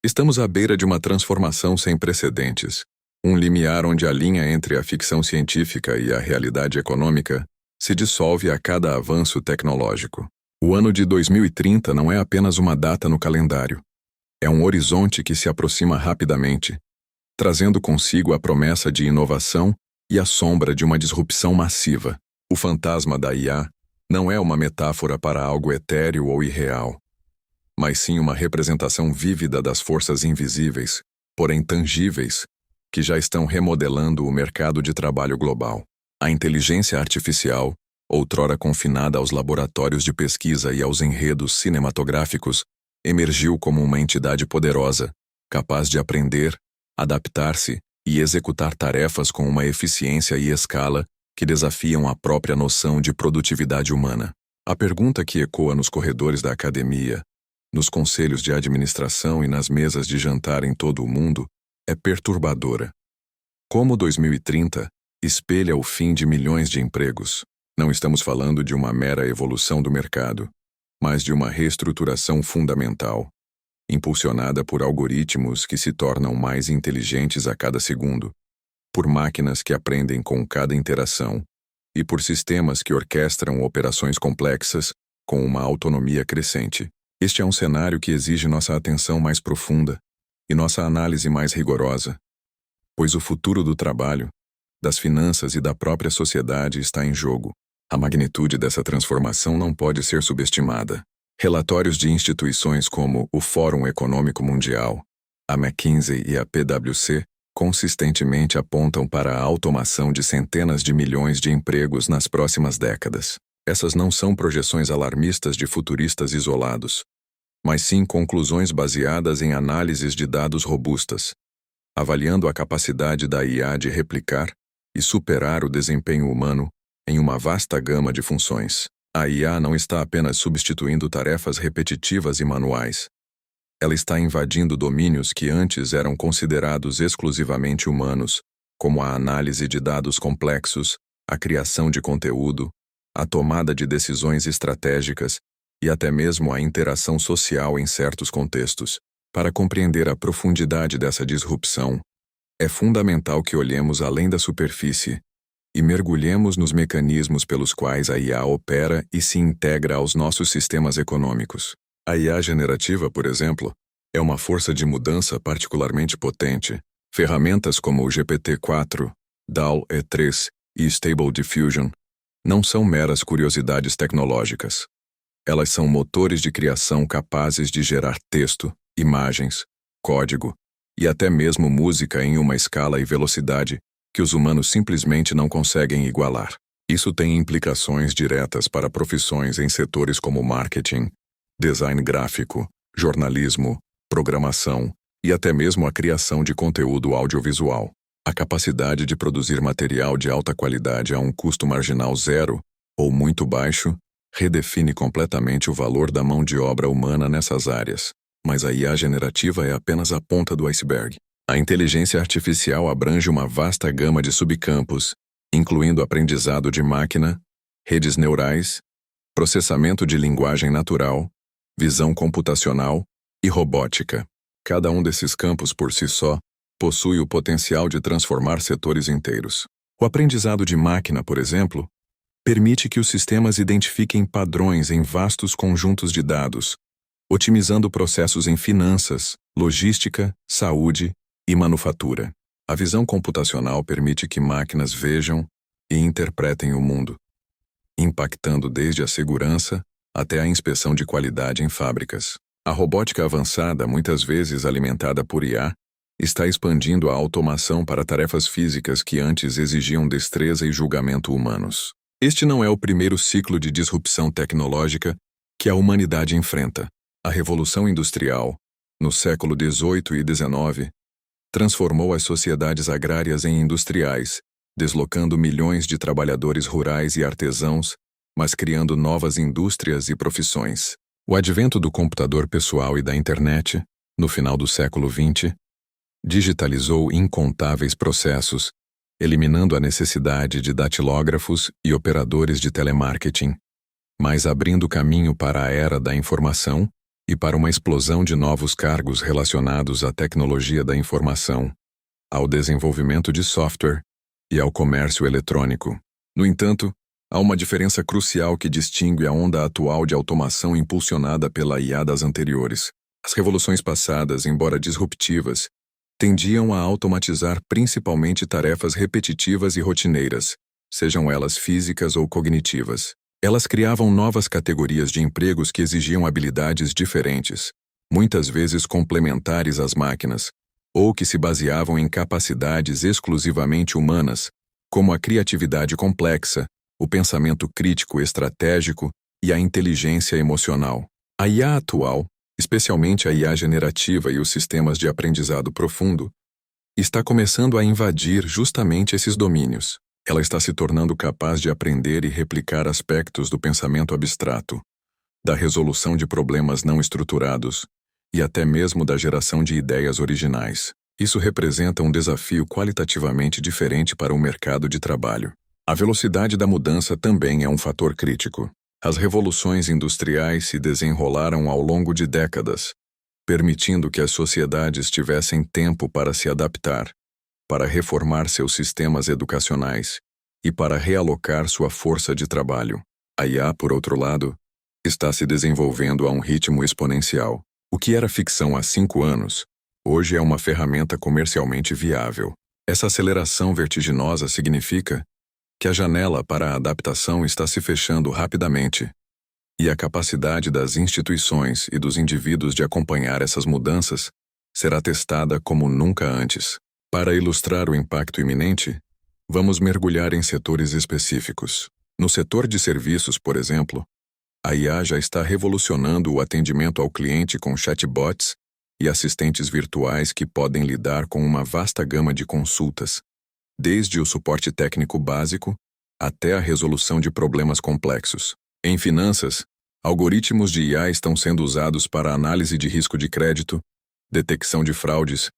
Estamos à beira de uma transformação sem precedentes, um limiar onde a linha entre a ficção científica e a realidade econômica se dissolve a cada avanço tecnológico. O ano de 2030 não é apenas uma data no calendário. É um horizonte que se aproxima rapidamente, trazendo consigo a promessa de inovação e a sombra de uma disrupção massiva. O fantasma da IA não é uma metáfora para algo etéreo ou irreal, mas sim uma representação vívida das forças invisíveis, porém tangíveis, que já estão remodelando o mercado de trabalho global. A inteligência artificial, outrora confinada aos laboratórios de pesquisa e aos enredos cinematográficos, emergiu como uma entidade poderosa, capaz de aprender, adaptar-se e executar tarefas com uma eficiência e escala que desafiam a própria noção de produtividade humana. A pergunta que ecoa nos corredores da academia, nos conselhos de administração e nas mesas de jantar em todo o mundo é perturbadora. Como 2030 espelha o fim de milhões de empregos? Não estamos falando de uma mera evolução do mercado, mas de uma reestruturação fundamental, impulsionada por algoritmos que se tornam mais inteligentes a cada segundo, por máquinas que aprendem com cada interação e por sistemas que orquestram operações complexas com uma autonomia crescente. Este é um cenário que exige nossa atenção mais profunda e nossa análise mais rigorosa, pois o futuro do trabalho, das finanças e da própria sociedade está em jogo. A magnitude dessa transformação não pode ser subestimada. Relatórios de instituições como o Fórum Econômico Mundial, a McKinsey e a PwC consistentemente apontam para a automação de centenas de milhões de empregos nas próximas décadas. Essas não são projeções alarmistas de futuristas isolados, mas sim conclusões baseadas em análises de dados robustas, avaliando a capacidade da IA de replicar e superar o desempenho humano em uma vasta gama de funções. A IA não está apenas substituindo tarefas repetitivas e manuais. Ela está invadindo domínios que antes eram considerados exclusivamente humanos, como a análise de dados complexos, a criação de conteúdo, a tomada de decisões estratégicas e até mesmo a interação social em certos contextos. Para compreender a profundidade dessa disrupção, é fundamental que olhemos além da superfície e mergulhemos nos mecanismos pelos quais a IA opera e se integra aos nossos sistemas econômicos. A IA generativa, por exemplo, é uma força de mudança particularmente potente. Ferramentas como o GPT-4, DALL-E3 e Stable Diffusion não são meras curiosidades tecnológicas. Elas são motores de criação capazes de gerar texto, imagens, código e até mesmo música em uma escala e velocidade que os humanos simplesmente não conseguem igualar. Isso tem implicações diretas para profissões em setores como marketing, design gráfico, jornalismo, programação e até mesmo a criação de conteúdo audiovisual. A capacidade de produzir material de alta qualidade a um custo marginal zero ou muito baixo redefine completamente o valor da mão de obra humana nessas áreas. Mas a IA generativa é apenas a ponta do iceberg. A inteligência artificial abrange uma vasta gama de subcampos, incluindo aprendizado de máquina, redes neurais, processamento de linguagem natural, visão computacional e robótica. Cada um desses campos por si só possui o potencial de transformar setores inteiros. O aprendizado de máquina, por exemplo, permite que os sistemas identifiquem padrões em vastos conjuntos de dados, otimizando processos em finanças, logística, saúde e manufatura. A visão computacional permite que máquinas vejam e interpretem o mundo, impactando desde a segurança até a inspeção de qualidade em fábricas. A robótica avançada, muitas vezes alimentada por IA, está expandindo a automação para tarefas físicas que antes exigiam destreza e julgamento humanos. Este não é o primeiro ciclo de disrupção tecnológica que a humanidade enfrenta. A Revolução Industrial, no século XVIII e XIX, transformou as sociedades agrárias em industriais, deslocando milhões de trabalhadores rurais e artesãos, mas criando novas indústrias e profissões. O advento do computador pessoal e da internet, no final do século XX, digitalizou incontáveis processos, eliminando a necessidade de datilógrafos e operadores de telemarketing, mas abrindo caminho para a era da informação e para uma explosão de novos cargos relacionados à tecnologia da informação, ao desenvolvimento de software e ao comércio eletrônico. No entanto, há uma diferença crucial que distingue a onda atual de automação impulsionada pela IA das anteriores. As revoluções passadas, embora disruptivas, tendiam a automatizar principalmente tarefas repetitivas e rotineiras, sejam elas físicas ou cognitivas. Elas criavam novas categorias de empregos que exigiam habilidades diferentes, muitas vezes complementares às máquinas, ou que se baseavam em capacidades exclusivamente humanas, como a criatividade complexa, o pensamento crítico estratégico e a inteligência emocional. A IA atual, especialmente a IA generativa e os sistemas de aprendizado profundo, está começando a invadir justamente esses domínios. Ela está se tornando capaz de aprender e replicar aspectos do pensamento abstrato, da resolução de problemas não estruturados e até mesmo da geração de ideias originais. Isso representa um desafio qualitativamente diferente para o mercado de trabalho. A velocidade da mudança também é um fator crítico. As revoluções industriais se desenrolaram ao longo de décadas, permitindo que as sociedades tivessem tempo para se adaptar, para reformar seus sistemas educacionais e para realocar sua força de trabalho. A IA, por outro lado, está se desenvolvendo a um ritmo exponencial. O que era ficção há 5 anos, hoje é uma ferramenta comercialmente viável. Essa aceleração vertiginosa significa que a janela para a adaptação está se fechando rapidamente, e a capacidade das instituições e dos indivíduos de acompanhar essas mudanças será testada como nunca antes. Para ilustrar o impacto iminente, vamos mergulhar em setores específicos. No setor de serviços, por exemplo, a IA já está revolucionando o atendimento ao cliente com chatbots e assistentes virtuais que podem lidar com uma vasta gama de consultas, desde o suporte técnico básico até a resolução de problemas complexos. Em finanças, algoritmos de IA estão sendo usados para análise de risco de crédito, detecção de fraudes,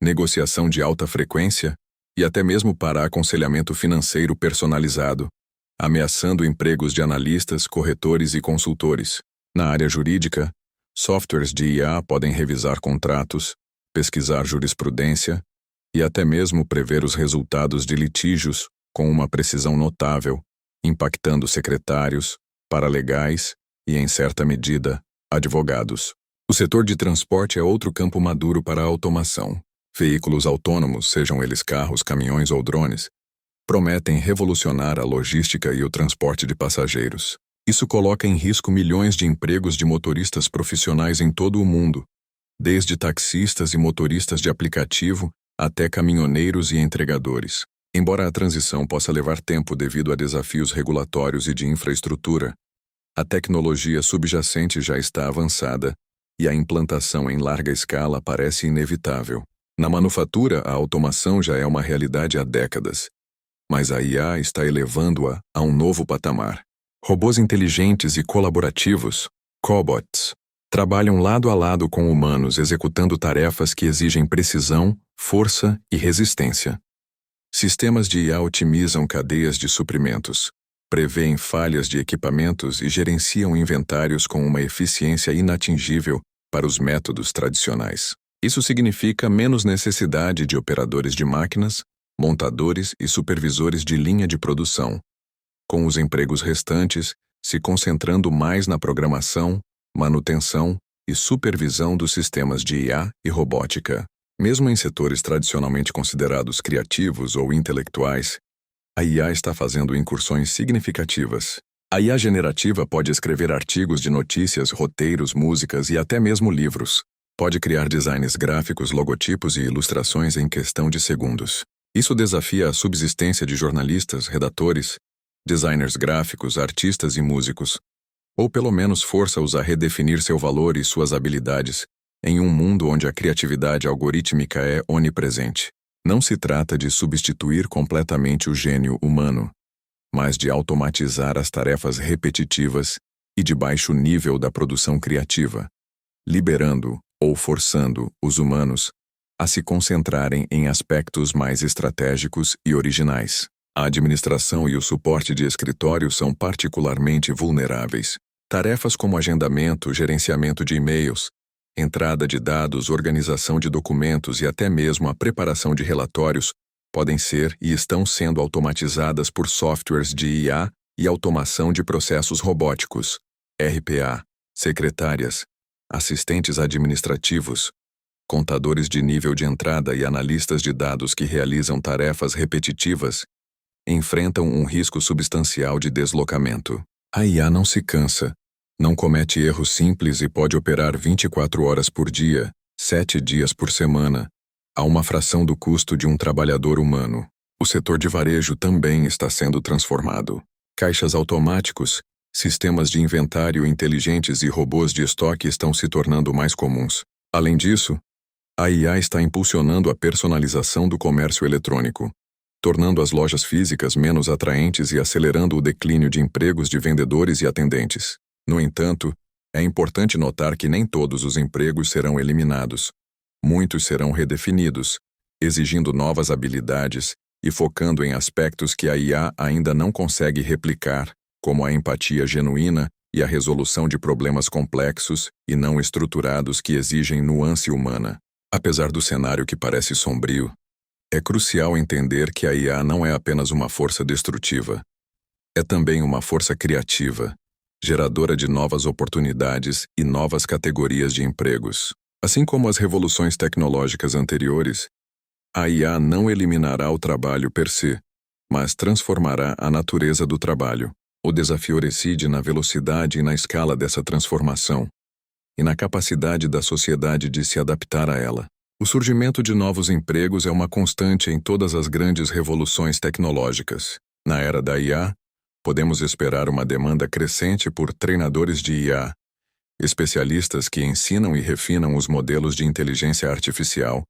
negociação de alta frequência e até mesmo para aconselhamento financeiro personalizado, ameaçando empregos de analistas, corretores e consultores. Na área jurídica, softwares de IA podem revisar contratos, pesquisar jurisprudência e até mesmo prever os resultados de litígios com uma precisão notável, impactando secretários, paralegais e, em certa medida, advogados. O setor de transporte é outro campo maduro para a automação. Veículos autônomos, sejam eles carros, caminhões ou drones, prometem revolucionar a logística e o transporte de passageiros. Isso coloca em risco milhões de empregos de motoristas profissionais em todo o mundo, desde taxistas e motoristas de aplicativo até caminhoneiros e entregadores. Embora a transição possa levar tempo devido a desafios regulatórios e de infraestrutura, a tecnologia subjacente já está avançada e a implantação em larga escala parece inevitável. Na manufatura, a automação já é uma realidade há décadas, mas a IA está elevando-a a um novo patamar. Robôs inteligentes e colaborativos, cobots, trabalham lado a lado com humanos executando tarefas que exigem precisão, força e resistência. Sistemas de IA otimizam cadeias de suprimentos, prevêem falhas de equipamentos e gerenciam inventários com uma eficiência inatingível para os métodos tradicionais. Isso significa menos necessidade de operadores de máquinas, montadores e supervisores de linha de produção, com os empregos restantes se concentrando mais na programação, manutenção e supervisão dos sistemas de IA e robótica. Mesmo em setores tradicionalmente considerados criativos ou intelectuais, a IA está fazendo incursões significativas. A IA generativa pode escrever artigos de notícias, roteiros, músicas e até mesmo livros. Pode criar designs gráficos, logotipos e ilustrações em questão de segundos. Isso desafia a subsistência de jornalistas, redatores, designers gráficos, artistas e músicos, ou pelo menos força-os a redefinir seu valor e suas habilidades em um mundo onde a criatividade algorítmica é onipresente. Não se trata de substituir completamente o gênio humano, mas de automatizar as tarefas repetitivas e de baixo nível da produção criativa, liberando ou forçando os humanos a se concentrarem em aspectos mais estratégicos e originais. A administração e o suporte de escritório são particularmente vulneráveis. Tarefas como agendamento, gerenciamento de e-mails, entrada de dados, organização de documentos e até mesmo a preparação de relatórios podem ser e estão sendo automatizadas por softwares de IA e automação de processos robóticos, RPA, secretárias, assistentes administrativos, contadores de nível de entrada e analistas de dados que realizam tarefas repetitivas enfrentam um risco substancial de deslocamento. A IA não se cansa, não comete erros simples e pode operar 24 horas por dia, 7 dias por semana, a uma fração do custo de um trabalhador humano. O setor de varejo também está sendo transformado. Caixas automáticos, sistemas de inventário inteligentes e robôs de estoque estão se tornando mais comuns. Além disso, a IA está impulsionando a personalização do comércio eletrônico, tornando as lojas físicas menos atraentes e acelerando o declínio de empregos de vendedores e atendentes. No entanto, é importante notar que nem todos os empregos serão eliminados. Muitos serão redefinidos, exigindo novas habilidades e focando em aspectos que a IA ainda não consegue replicar, como a empatia genuína e a resolução de problemas complexos e não estruturados que exigem nuance humana. Apesar do cenário que parece sombrio, é crucial entender que a IA não é apenas uma força destrutiva. É também uma força criativa, geradora de novas oportunidades e novas categorias de empregos. Assim como as revoluções tecnológicas anteriores, a IA não eliminará o trabalho per se, mas transformará a natureza do trabalho. O desafio reside na velocidade e na escala dessa transformação, e na capacidade da sociedade de se adaptar a ela. O surgimento de novos empregos é uma constante em todas as grandes revoluções tecnológicas. Na era da IA, podemos esperar uma demanda crescente por treinadores de IA, especialistas que ensinam e refinam os modelos de inteligência artificial,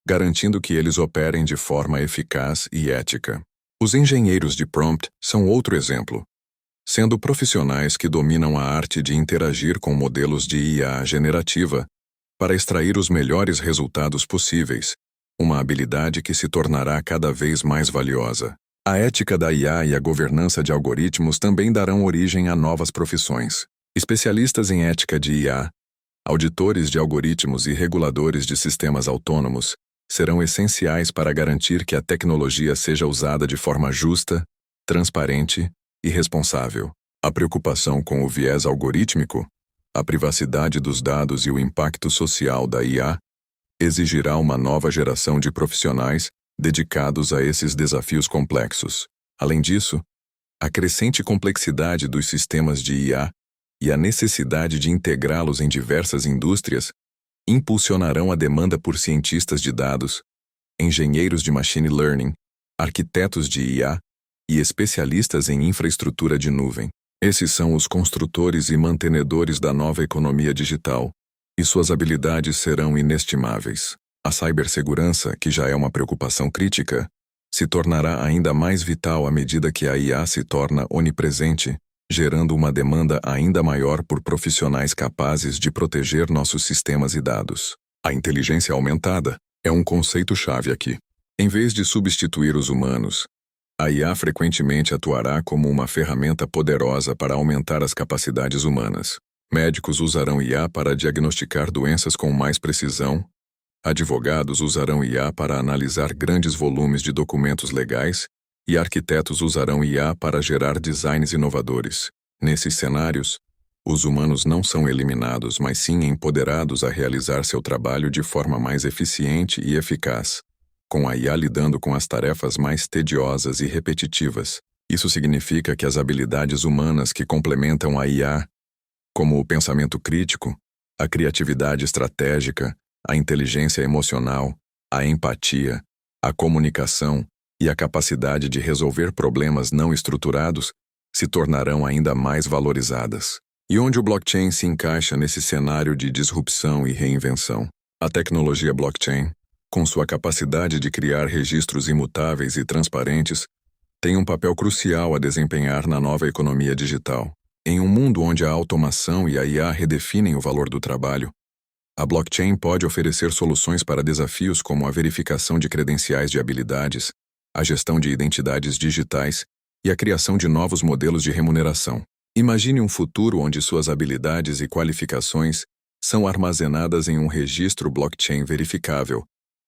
garantindo que eles operem de forma eficaz e ética. Os engenheiros de prompt são outro exemplo, sendo profissionais que dominam a arte de interagir com modelos de IA generativa para extrair os melhores resultados possíveis, uma habilidade que se tornará cada vez mais valiosa. A ética da IA e a governança de algoritmos também darão origem a novas profissões. Especialistas em ética de IA, auditores de algoritmos e reguladores de sistemas autônomos serão essenciais para garantir que a tecnologia seja usada de forma justa, transparente e responsável. A preocupação com o viés algorítmico, a privacidade dos dados e o impacto social da IA exigirá uma nova geração de profissionais dedicados a esses desafios complexos. Além disso, a crescente complexidade dos sistemas de IA e a necessidade de integrá-los em diversas indústrias impulsionarão a demanda por cientistas de dados, engenheiros de machine learning, arquitetos de IA e especialistas em infraestrutura de nuvem. Esses são os construtores e mantenedores da nova economia digital, e suas habilidades serão inestimáveis. A cibersegurança, que já é uma preocupação crítica, se tornará ainda mais vital à medida que a IA se torna onipresente, gerando uma demanda ainda maior por profissionais capazes de proteger nossos sistemas e dados. A inteligência aumentada é um conceito-chave aqui. Em vez de substituir os humanos, a IA frequentemente atuará como uma ferramenta poderosa para aumentar as capacidades humanas. Médicos usarão IA para diagnosticar doenças com mais precisão, advogados usarão IA para analisar grandes volumes de documentos legais, e arquitetos usarão IA para gerar designs inovadores. Nesses cenários, os humanos não são eliminados, mas sim empoderados a realizar seu trabalho de forma mais eficiente e eficaz, com a IA lidando com as tarefas mais tediosas e repetitivas. Isso significa que as habilidades humanas que complementam a IA, como o pensamento crítico, a criatividade estratégica, a inteligência emocional, a empatia, a comunicação e a capacidade de resolver problemas não estruturados se tornarão ainda mais valorizadas. E onde o blockchain se encaixa nesse cenário de disrupção e reinvenção? A tecnologia blockchain, com sua capacidade de criar registros imutáveis e transparentes, tem um papel crucial a desempenhar na nova economia digital. Em um mundo onde a automação e a IA redefinem o valor do trabalho, a blockchain pode oferecer soluções para desafios como a verificação de credenciais de habilidades, a gestão de identidades digitais e a criação de novos modelos de remuneração. Imagine um futuro onde suas habilidades e qualificações são armazenadas em um registro blockchain verificável,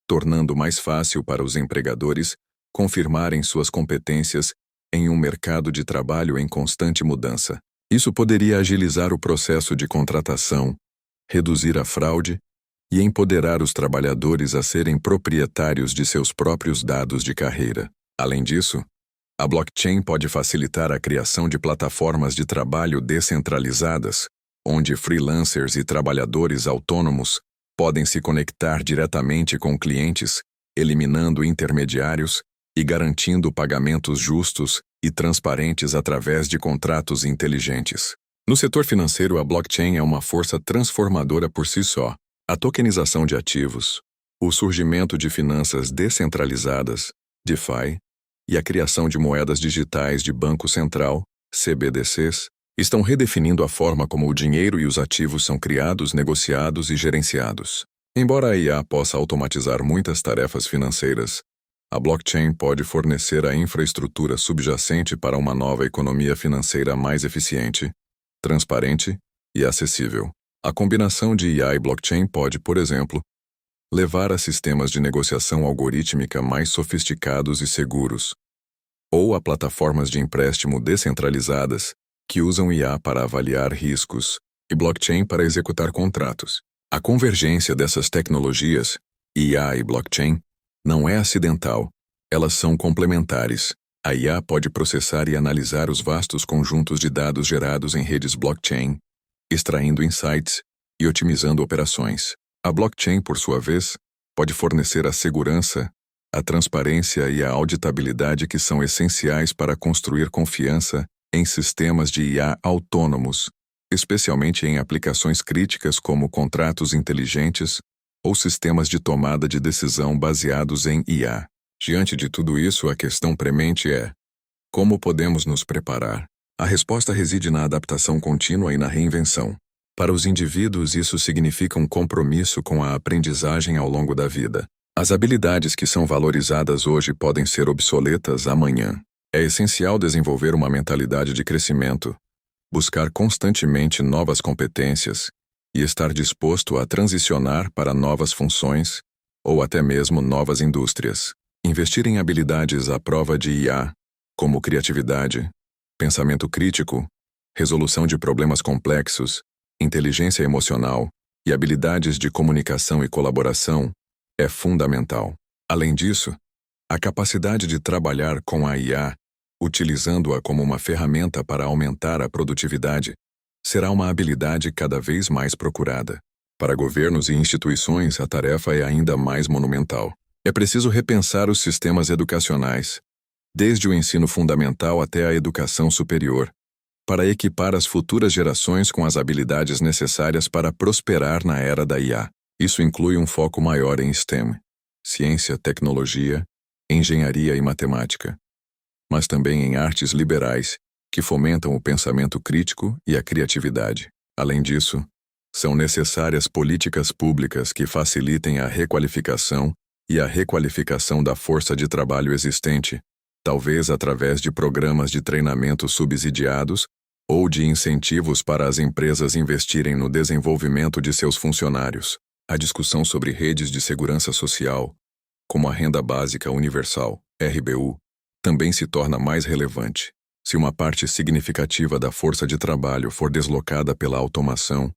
tornando mais fácil para os empregadores confirmarem suas competências em um mercado de trabalho em constante mudança. Isso poderia agilizar o processo de contratação, reduzir a fraude e empoderar os trabalhadores a serem proprietários de seus próprios dados de carreira. Além disso, a blockchain pode facilitar a criação de plataformas de trabalho descentralizadas, onde freelancers e trabalhadores autônomos podem se conectar diretamente com clientes, eliminando intermediários e garantindo pagamentos justos e transparentes através de contratos inteligentes. No setor financeiro, a blockchain é uma força transformadora por si só. A tokenização de ativos, o surgimento de finanças descentralizadas, DeFi, e a criação de moedas digitais de Banco Central, CBDCs, estão redefinindo a forma como o dinheiro e os ativos são criados, negociados e gerenciados. Embora a IA possa automatizar muitas tarefas financeiras, a blockchain pode fornecer a infraestrutura subjacente para uma nova economia financeira mais eficiente, transparente e acessível. A combinação de IA e blockchain pode, por exemplo, levar a sistemas de negociação algorítmica mais sofisticados e seguros, ou a plataformas de empréstimo descentralizadas que usam IA para avaliar riscos e blockchain para executar contratos. A convergência dessas tecnologias, IA e blockchain, não é acidental, elas são complementares. A IA pode processar e analisar os vastos conjuntos de dados gerados em redes blockchain, extraindo insights e otimizando operações. A blockchain, por sua vez, pode fornecer a segurança, a transparência e a auditabilidade que são essenciais para construir confiança em sistemas de IA autônomos, especialmente em aplicações críticas como contratos inteligentes ou sistemas de tomada de decisão baseados em IA. Diante de tudo isso, a questão premente é: como podemos nos preparar? A resposta reside na adaptação contínua e na reinvenção. Para os indivíduos, isso significa um compromisso com a aprendizagem ao longo da vida. As habilidades que são valorizadas hoje podem ser obsoletas amanhã. É essencial desenvolver uma mentalidade de crescimento, buscar constantemente novas competências e estar disposto a transicionar para novas funções ou até mesmo novas indústrias. Investir em habilidades à prova de IA, como criatividade, pensamento crítico, resolução de problemas complexos, inteligência emocional e habilidades de comunicação e colaboração, é fundamental. Além disso, a capacidade de trabalhar com a IA, utilizando-a como uma ferramenta para aumentar a produtividade, será uma habilidade cada vez mais procurada. Para governos e instituições, a tarefa é ainda mais monumental. É preciso repensar os sistemas educacionais, desde o ensino fundamental até a educação superior, para equipar as futuras gerações com as habilidades necessárias para prosperar na era da IA. Isso inclui um foco maior em STEM, ciência, tecnologia, engenharia e matemática, mas também em artes liberais, que fomentam o pensamento crítico e a criatividade. Além disso, são necessárias políticas públicas que facilitem a requalificação e a requalificação da força de trabalho existente, talvez através de programas de treinamento subsidiados ou de incentivos para as empresas investirem no desenvolvimento de seus funcionários. A discussão sobre redes de segurança social, como a Renda Básica Universal, RBU, também se torna mais relevante. Se uma parte significativa da força de trabalho for deslocada pela automação,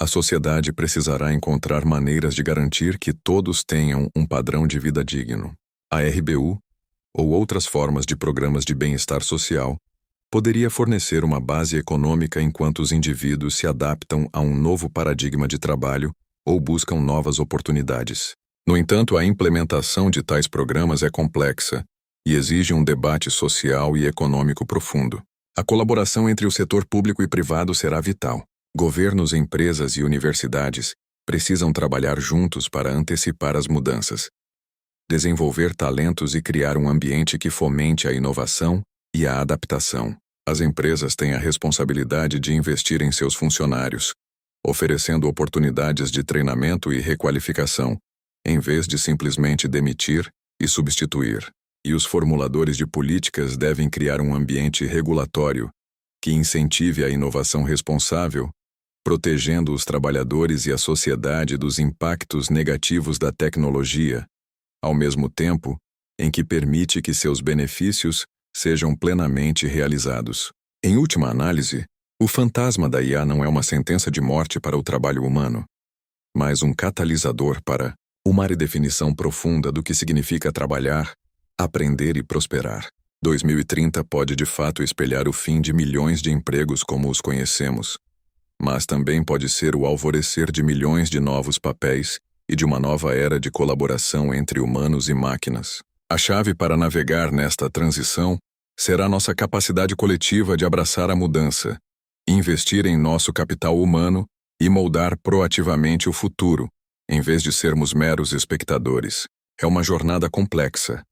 a sociedade precisará encontrar maneiras de garantir que todos tenham um padrão de vida digno. A RBU, ou outras formas de programas de bem-estar social, poderia fornecer uma base econômica enquanto os indivíduos se adaptam a um novo paradigma de trabalho ou buscam novas oportunidades. No entanto, a implementação de tais programas é complexa e exige um debate social e econômico profundo. A colaboração entre o setor público e privado será vital. Governos, empresas e universidades precisam trabalhar juntos para antecipar as mudanças, desenvolver talentos e criar um ambiente que fomente a inovação e a adaptação. As empresas têm a responsabilidade de investir em seus funcionários, oferecendo oportunidades de treinamento e requalificação, em vez de simplesmente demitir e substituir. E os formuladores de políticas devem criar um ambiente regulatório que incentive a inovação responsável, protegendo os trabalhadores e a sociedade dos impactos negativos da tecnologia, ao mesmo tempo em que permite que seus benefícios sejam plenamente realizados. Em última análise, o fantasma da IA não é uma sentença de morte para o trabalho humano, mas um catalisador para uma redefinição profunda do que significa trabalhar, aprender e prosperar. 2030 pode de fato espelhar o fim de milhões de empregos como os conhecemos, mas também pode ser o alvorecer de milhões de novos papéis e de uma nova era de colaboração entre humanos e máquinas. A chave para navegar nesta transição será nossa capacidade coletiva de abraçar a mudança, investir em nosso capital humano e moldar proativamente o futuro, em vez de sermos meros espectadores. É uma jornada complexa,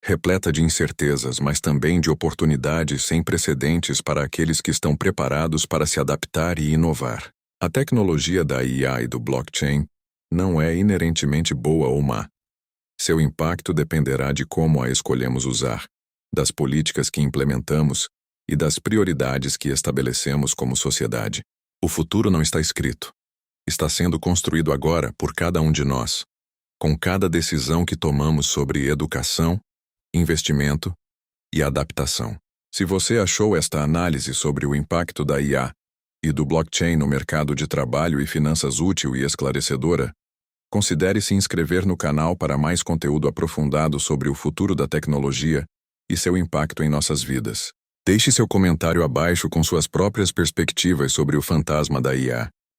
repleta de incertezas, mas também de oportunidades sem precedentes para aqueles que estão preparados para se adaptar e inovar. A tecnologia da IA e do blockchain não é inerentemente boa ou má. Seu impacto dependerá de como a escolhemos usar, das políticas que implementamos e das prioridades que estabelecemos como sociedade. O futuro não está escrito. Está sendo construído agora por cada um de nós, com cada decisão que tomamos sobre educação, investimento e adaptação. Se você achou esta análise sobre o impacto da IA e do blockchain no mercado de trabalho e finanças útil e esclarecedora, considere se inscrever no canal para mais conteúdo aprofundado sobre o futuro da tecnologia e seu impacto em nossas vidas. Deixe seu comentário abaixo com suas próprias perspectivas sobre o fantasma da IA.